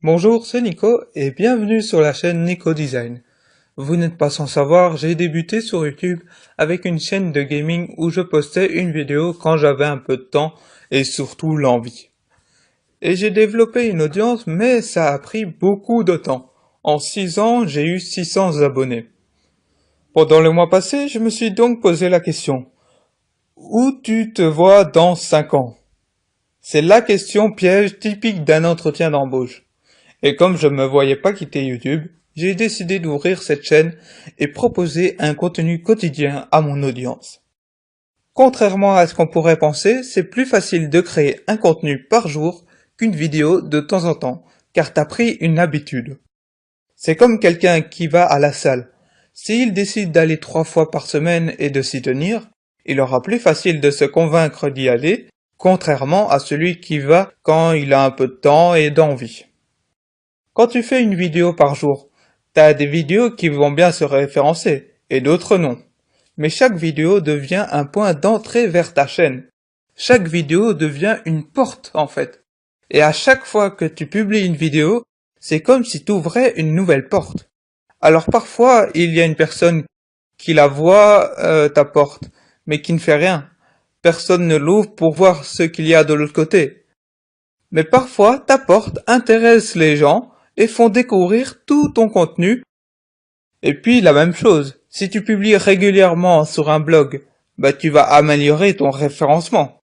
Bonjour, c'est Nico et bienvenue sur la chaîne Nico Design. Vous n'êtes pas sans savoir, j'ai débuté sur YouTube avec une chaîne de gaming où je postais une vidéo quand j'avais un peu de temps et surtout l'envie. Et j'ai développé une audience mais ça a pris beaucoup de temps. En 6 ans, j'ai eu 600 abonnés. Pendant le mois passé, je me suis donc posé la question. Où tu te vois dans 5 ans? C'est la question piège typique d'un entretien d'embauche. Et comme je me voyais pas quitter YouTube, j'ai décidé d'ouvrir cette chaîne et proposer un contenu quotidien à mon audience. Contrairement à ce qu'on pourrait penser, c'est plus facile de créer un contenu par jour qu'une vidéo de temps en temps, car t'as pris une habitude. C'est comme quelqu'un qui va à la salle. S'il décide d'aller 3 fois par semaine et de s'y tenir, il aura plus facile de se convaincre d'y aller, contrairement à celui qui va quand il a un peu de temps et d'envie. Quand tu fais une vidéo par jour, t'as des vidéos qui vont bien se référencer, et d'autres non. Mais chaque vidéo devient un point d'entrée vers ta chaîne. Chaque vidéo devient une porte, en fait. Et à chaque fois que tu publies une vidéo, c'est comme si tu ouvrais une nouvelle porte. Alors parfois, il y a une personne qui la voit, ta porte, mais qui ne fait rien. Personne ne l'ouvre pour voir ce qu'il y a de l'autre côté. Mais parfois, ta porte intéresse les gens, et font découvrir tout ton contenu. Et puis la même chose, si tu publies régulièrement sur un blog, tu vas améliorer ton référencement.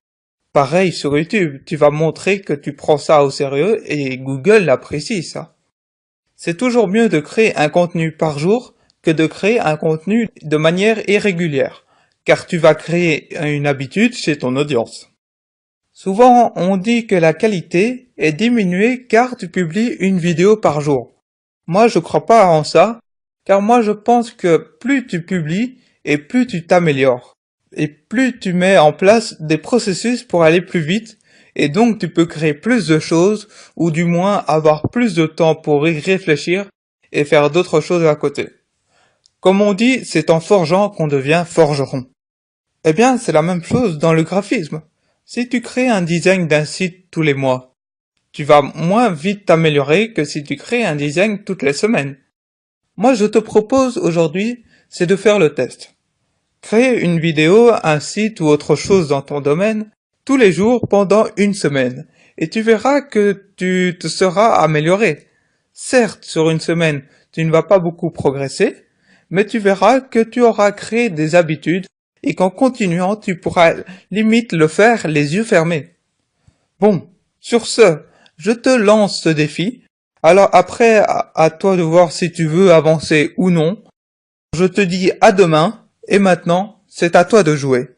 Pareil sur YouTube, tu vas montrer que tu prends ça au sérieux et Google apprécie ça. C'est toujours mieux de créer un contenu par jour que de créer un contenu de manière irrégulière, car tu vas créer une habitude chez ton audience. Souvent, on dit que la qualité est diminuée car tu publies une vidéo par jour. Moi, je crois pas en ça, car moi je pense que plus tu publies et plus tu t'améliores. Et plus tu mets en place des processus pour aller plus vite, et donc tu peux créer plus de choses, ou du moins avoir plus de temps pour y réfléchir et faire d'autres choses à côté. Comme on dit, c'est en forgeant qu'on devient forgeron. Eh bien, c'est la même chose dans le graphisme. Si tu crées un design d'un site tous les mois, tu vas moins vite t'améliorer que si tu crées un design toutes les semaines. Moi, je te propose aujourd'hui, c'est de faire le test. Crée une vidéo, un site ou autre chose dans ton domaine tous les jours pendant une semaine et tu verras que tu te seras amélioré. Certes, sur une semaine, tu ne vas pas beaucoup progresser, mais tu verras que tu auras créé des habitudes et qu'en continuant, tu pourras limite le faire les yeux fermés. Bon, sur ce, je te lance ce défi. Alors après, à toi de voir si tu veux avancer ou non. Je te dis à demain, et maintenant, c'est à toi de jouer.